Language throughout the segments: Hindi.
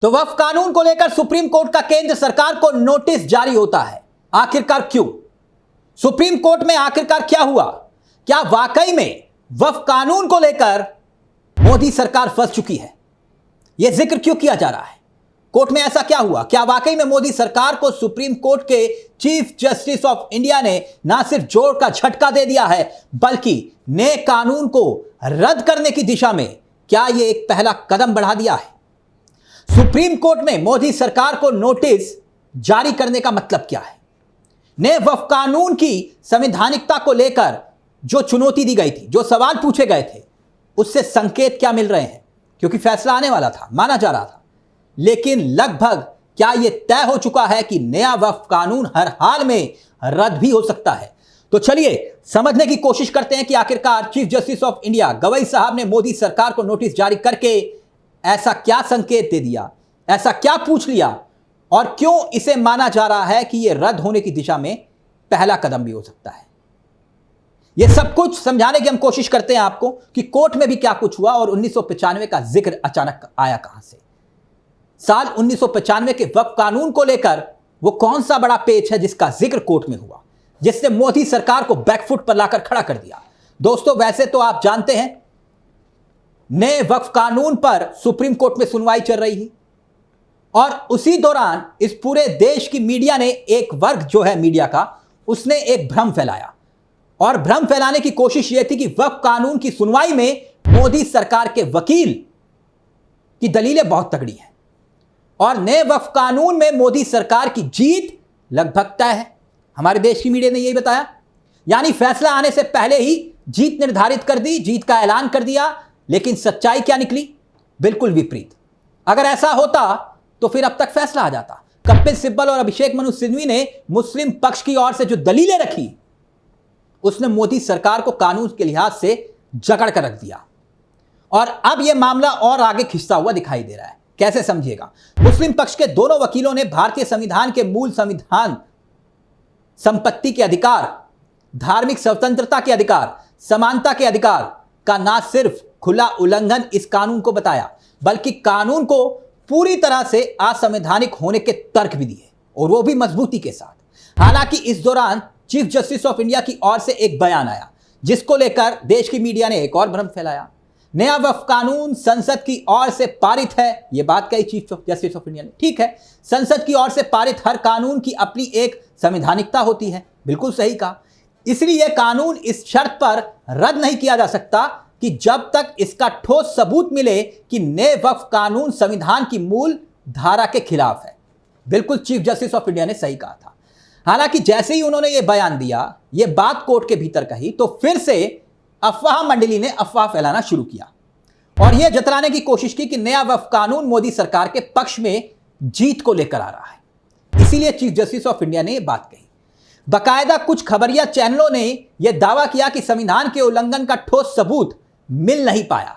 तो वक्फ कानून को लेकर सुप्रीम कोर्ट का केंद्र सरकार को नोटिस जारी होता है। आखिरकार क्यों? सुप्रीम कोर्ट में आखिरकार क्या हुआ? क्या वाकई में वक्फ कानून को लेकर मोदी सरकार फंस चुकी है? यह जिक्र क्यों किया जा रहा है? कोर्ट में ऐसा क्या हुआ? क्या वाकई में मोदी सरकार को सुप्रीम कोर्ट के चीफ जस्टिस ऑफ इंडिया ने ना सिर्फ जोर का झटका दे दिया है, बल्कि नए कानून को रद्द करने की दिशा में क्या यह एक पहला कदम बढ़ा दिया है? सुप्रीम कोर्ट में मोदी सरकार को नोटिस जारी करने का मतलब क्या है? नए वक्फ कानून की संवैधानिकता को लेकर जो चुनौती दी गई थी, जो सवाल पूछे गए थे, उससे संकेत क्या मिल रहे हैं? क्योंकि फैसला आने वाला था, माना जा रहा था, लेकिन लगभग क्या यह तय हो चुका है कि नया वक्फ कानून हर हाल में रद्द भी हो सकता है? तो चलिए समझने की कोशिश करते हैं कि आखिरकार chief justice of India Gavai साहब ने मोदी सरकार को नोटिस जारी करके ऐसा क्या संकेत दे दिया, ऐसा क्या पूछ लिया, और क्यों इसे माना जा रहा है कि यह रद्द होने की दिशा में पहला कदम भी हो सकता है। यह सब कुछ समझाने की हम कोशिश करते हैं आपको कि कोर्ट में भी क्या कुछ हुआ और 1995 का जिक्र अचानक आया कहां से। साल 1995 के वक्फ कानून को लेकर वो कौन सा बड़ा पेच है जिसका जिक्र कोर्ट में हुआ, जिसने मोदी सरकार को बैकफुट पर लाकर खड़ा कर दिया। दोस्तों, वैसे तो आप जानते हैं नए वक्फ कानून पर सुप्रीम कोर्ट में सुनवाई चल रही है और उसी दौरान इस पूरे देश की मीडिया ने, एक वर्ग जो है मीडिया का, उसने एक भ्रम फैलाया और भ्रम फैलाने की कोशिश यह थी कि वक्फ कानून की सुनवाई में मोदी सरकार के वकील की दलीलें बहुत तगड़ी हैं और नए वक्फ कानून में मोदी सरकार की जीत लगभग तय है। हमारे देश की मीडिया ने यही बताया, यानी फैसला आने से पहले ही जीत निर्धारित कर दी, जीत का ऐलान कर दिया। लेकिन सच्चाई क्या निकली? बिल्कुल विपरीत। अगर ऐसा होता तो फिर अब तक फैसला आ जाता। कपिल सिब्बल और अभिषेक मनु सिंघवी ने मुस्लिम पक्ष की ओर से जो दलीलें रखी, उसने मोदी सरकार को कानून के लिहाज से जकड़ कर रख दिया और अब यह मामला और आगे खिंचता हुआ दिखाई दे रहा है। कैसे समझिएगा? मुस्लिम पक्ष के दोनों वकीलों ने भारतीय संविधान के मूल संविधान, संपत्ति के अधिकार, धार्मिक स्वतंत्रता के अधिकार, समानता के अधिकार का ना सिर्फ खुला उल्लंघन इस कानून को बताया, बल्कि कानून को पूरी तरह से असंवैधानिक होने के तर्क भी दिए, और वो भी मजबूती के साथ। हालांकि इस दौरान चीफ जस्टिस ऑफ इंडिया की ओर से एक बयान आया, जिसको लेकर देश की मीडिया ने एक और भ्रम फैलाया। नया वक्फ कानून संसद की ओर से पारित है, यह बात कही चीफ जस्टिस ऑफ इंडिया ने। ठीक है, संसद की ओर से पारित हर कानून की अपनी एक संवैधानिकता होती है, बिल्कुल सही कहा। इसलिए यह कानून इस शर्त पर रद्द नहीं किया जा सकता कि जब तक इसका ठोस सबूत मिले कि नए वक्फ कानून संविधान की मूल धारा के खिलाफ है। बिल्कुल चीफ जस्टिस ऑफ इंडिया ने सही कहा था। हालांकि जैसे ही उन्होंने यह बयान दिया, यह बात कोर्ट के भीतर कही, तो फिर से अफवाह मंडली ने अफवाह फैलाना शुरू किया और यह जतलाने की कोशिश की कि नया वक्फ कानून मोदी सरकार के पक्ष में जीत को लेकर आ रहा है। इसीलिए चीफ जस्टिस ऑफ इंडिया ने यह बात कही। बाकायदा कुछ खबरिया चैनलों ने यह दावा किया कि संविधान के उल्लंघन का ठोस सबूत मिल नहीं पाया,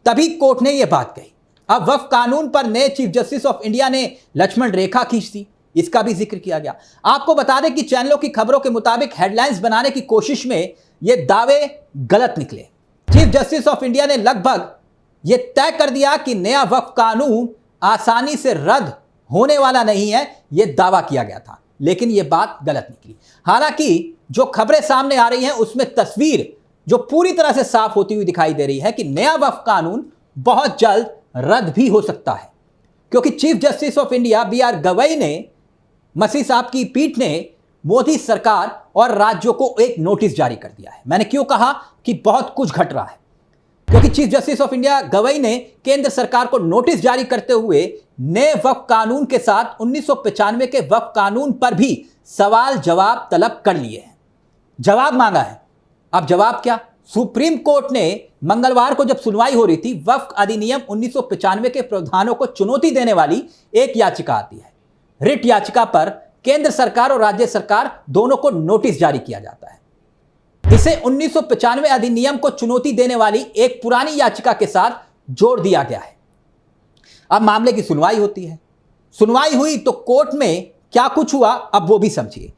तभी कोर्ट ने यह बात कही। अब वक्फ कानून पर नए चीफ जस्टिस ऑफ इंडिया ने लक्ष्मण रेखा खींच दी, इसका भी जिक्र किया गया। आपको बता दें कि चैनलों की खबरों के मुताबिक हेडलाइंस बनाने की कोशिश में यह दावे गलत निकले। चीफ जस्टिस ऑफ इंडिया ने लगभग यह तय कर दिया कि नया वक्फ कानून आसानी से रद्द होने वाला नहीं है, यह दावा किया गया था, लेकिन यह बात गलत निकली। हालांकि जो खबरें सामने आ रही हैं उसमें तस्वीर जो पूरी तरह से साफ होती हुई दिखाई दे रही है कि नया वक्फ कानून बहुत जल्द रद्द भी हो सकता है, क्योंकि chief justice of India B R. Gavai ने, मसीह साहब की पीठ ने मोदी सरकार और राज्यों को एक नोटिस जारी कर दिया है। मैंने क्यों कहा कि बहुत कुछ घट रहा है? क्योंकि chief justice of India Gavai ने केंद्र सरकार को नोटिस जारी करते हुए नए वक्फ कानून के साथ 1995 के वक्फ कानून पर भी सवाल जवाब तलब कर लिए हैं, जवाब मांगा है। अब जवाब क्या? सुप्रीम कोर्ट ने मंगलवार को जब सुनवाई हो रही थी, वक्फ अधिनियम 1995 के प्रावधानों को चुनौती देने वाली एक याचिका आती है। रिट याचिका पर केंद्र सरकार और राज्य सरकार दोनों को नोटिस जारी किया जाता है। इसे 1995 अधिनियम को चुनौती देने वाली एक पुरानी याचिका के साथ जोड़ दिया गया है। अब मामले की सुनवाई होती है। सुनवाई हुई तो कोर्ट में क्या कुछ हुआ, अब वो भी समझिए।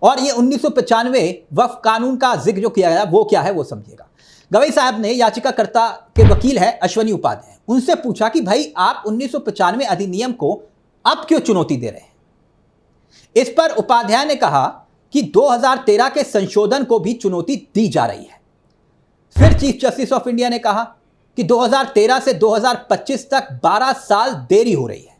और ये 1995 वक्फ कानून का जिक्र जो किया गया वो क्या है वो समझिएगा। गवई साहब ने याचिकाकर्ता के वकील है अश्वनी उपाध्याय, उनसे पूछा कि भाई आप 1995 अधिनियम को अब क्यों चुनौती दे रहे हैं। इस पर उपाध्याय ने कहा कि 2013 के संशोधन को भी चुनौती दी जा रही है। फिर चीफ जस्टिस ऑफ इंडिया ने कहा कि 2013 से 2025 तक 12 साल देरी हो रही है।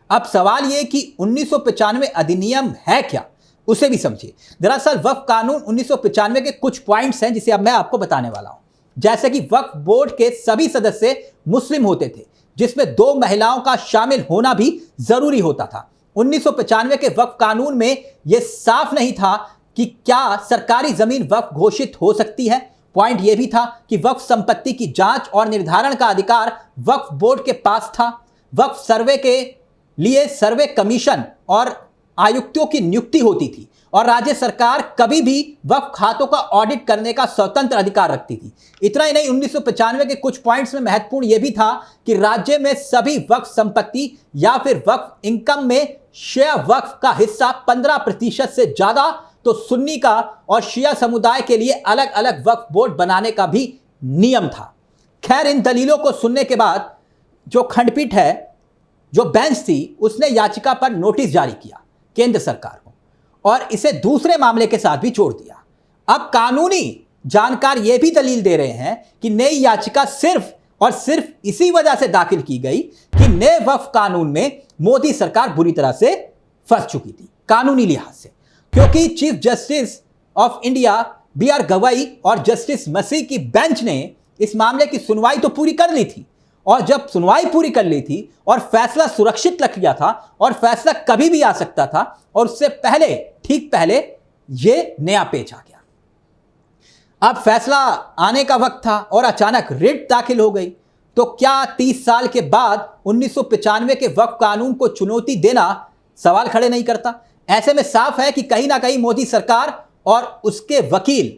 अब सवाल यह कि 1995 अधिनियम है क्या, उसे भी समझिए। दरअसल वक्फ कानून 1995 के कुछ पॉइंट्स हैं जिसे अब मैं आपको बताने वाला हूं। जैसे कि वक्फ बोर्ड के सभी सदस्य मुस्लिम होते थे, जिसमें 2 महिलाओं का शामिल होना भी जरूरी होता था। 1995 के वक्फ कानून में यह साफ नहीं था कि क्या सरकारी जमीन वक्फ घोषित हो सकती है। पॉइंट यह भी था कि वक्फ संपत्ति की जांच और निर्धारण का अधिकार वक्फ बोर्ड के पास था। वक्फ सर्वे के लिए सर्वे कमीशन और आयुक्तों की नियुक्ति होती थी और राज्य सरकार कभी भी वक्फ खातों का ऑडिट करने का स्वतंत्र अधिकार रखती थी। इतना ही नहीं, 1995 के कुछ पॉइंट्स में महत्वपूर्ण यह भी था कि राज्य में सभी वक्फ संपत्ति या फिर वक्फ इनकम में शिया वक्फ का हिस्सा 15% से ज्यादा तो सुन्नी का और शिया समुदाय के लिए अलग अलग वक्फ बोर्ड बनाने का भी नियम था। खैर, इन दलीलों को सुनने के बाद जो खंडपीठ है, जो बेंच थी, उसने याचिका पर नोटिस जारी किया केंद्र सरकार को और इसे दूसरे मामले के साथ भी जोड़ दिया। अब कानूनी जानकार यह भी दलील दे रहे हैं कि नई याचिका सिर्फ और सिर्फ इसी वजह से दाखिल की गई कि नए वक्फ कानून में मोदी सरकार बुरी तरह से फंस चुकी थी कानूनी लिहाज से, क्योंकि chief justice of India BR Gavai और जस्टिस मसीह की बेंच ने इस मामले की सुनवाई तो पूरी कर ली थी और जब सुनवाई पूरी कर ली थी और फैसला सुरक्षित रख लिया था और फैसला कभी भी आ सकता था और उससे पहले, ठीक पहले, यह नया पेच आ गया। अब फैसला आने का वक्त था और अचानक रिट दाखिल हो गई। तो क्या 30 साल के बाद 1995 के वक्फ कानून को चुनौती देना सवाल खड़े नहीं करता? ऐसे में साफ है कि कहीं ना कहीं मोदी सरकार और उसके वकील,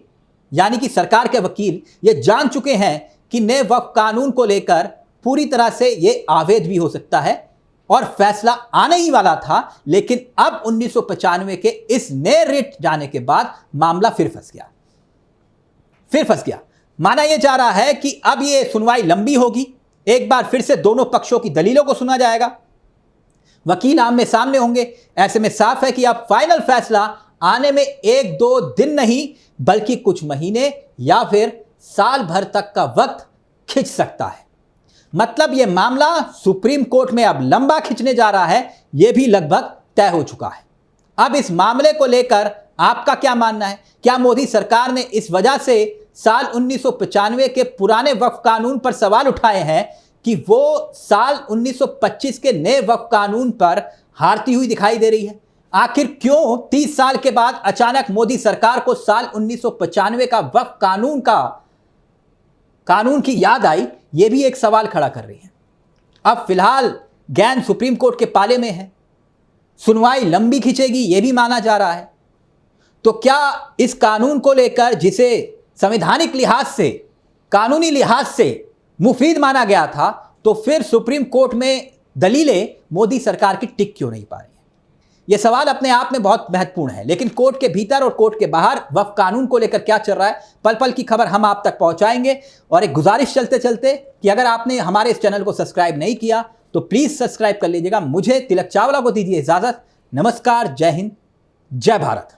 यानी कि सरकार के वकील, ये जान चुके हैं कि नए वक्फ कानून को लेकर पूरी तरह से ये अवैध भी हो सकता है और फैसला आने ही वाला था। लेकिन अब 1995 के इस नए रिट जाने के बाद मामला फिर फंस गया। माना यह जा रहा है कि अब ये सुनवाई लंबी होगी, एक बार फिर से दोनों पक्षों की दलीलों को सुना जाएगा, वकील आमने सामने होंगे। ऐसे में साफ है कि अब फाइनल फैसला आने में 1-2 दिन नहीं बल्कि कुछ महीने या फिर साल भर तक का वक्त खिंच सकता है। मतलब यह मामला सुप्रीम कोर्ट में अब लंबा खिंचने जा रहा है, यह भी लगभग तय हो चुका है। अब इस मामले को लेकर आपका क्या मानना है? क्या मोदी सरकार ने इस वजह से साल 1995 के पुराने वक्फ कानून पर सवाल उठाए हैं कि वो साल 1925 के नए वक्फ कानून पर हारती हुई दिखाई दे रही है? आखिर क्यों 30 साल के बाद अचानक मोदी सरकार को साल 1995 का वक्फ कानून की याद आई, यह भी एक सवाल खड़ा कर रही है। अब फिलहाल गेंद सुप्रीम कोर्ट के पाले में है, सुनवाई लंबी खिंचेगी यह भी माना जा रहा है। तो क्या इस कानून को लेकर, जिसे संवैधानिक लिहाज से, कानूनी लिहाज से मुफीद माना गया था, तो फिर सुप्रीम कोर्ट में दलीलें मोदी सरकार की टिक क्यों नहीं पा रही है? यह सवाल अपने आप में बहुत महत्वपूर्ण है। लेकिन कोर्ट के भीतर और कोर्ट के बाहर वक्फ कानून को लेकर क्या चल रहा है, पल पल की खबर हम आप तक पहुंचाएंगे। और एक गुजारिश चलते चलते कि अगर आपने हमारे इस चैनल को सब्सक्राइब नहीं किया तो प्लीज सब्सक्राइब कर लीजिएगा। मुझे तिलक चावला को दीजिए इजाजत। नमस्कार, जय हिंद, जय भारत।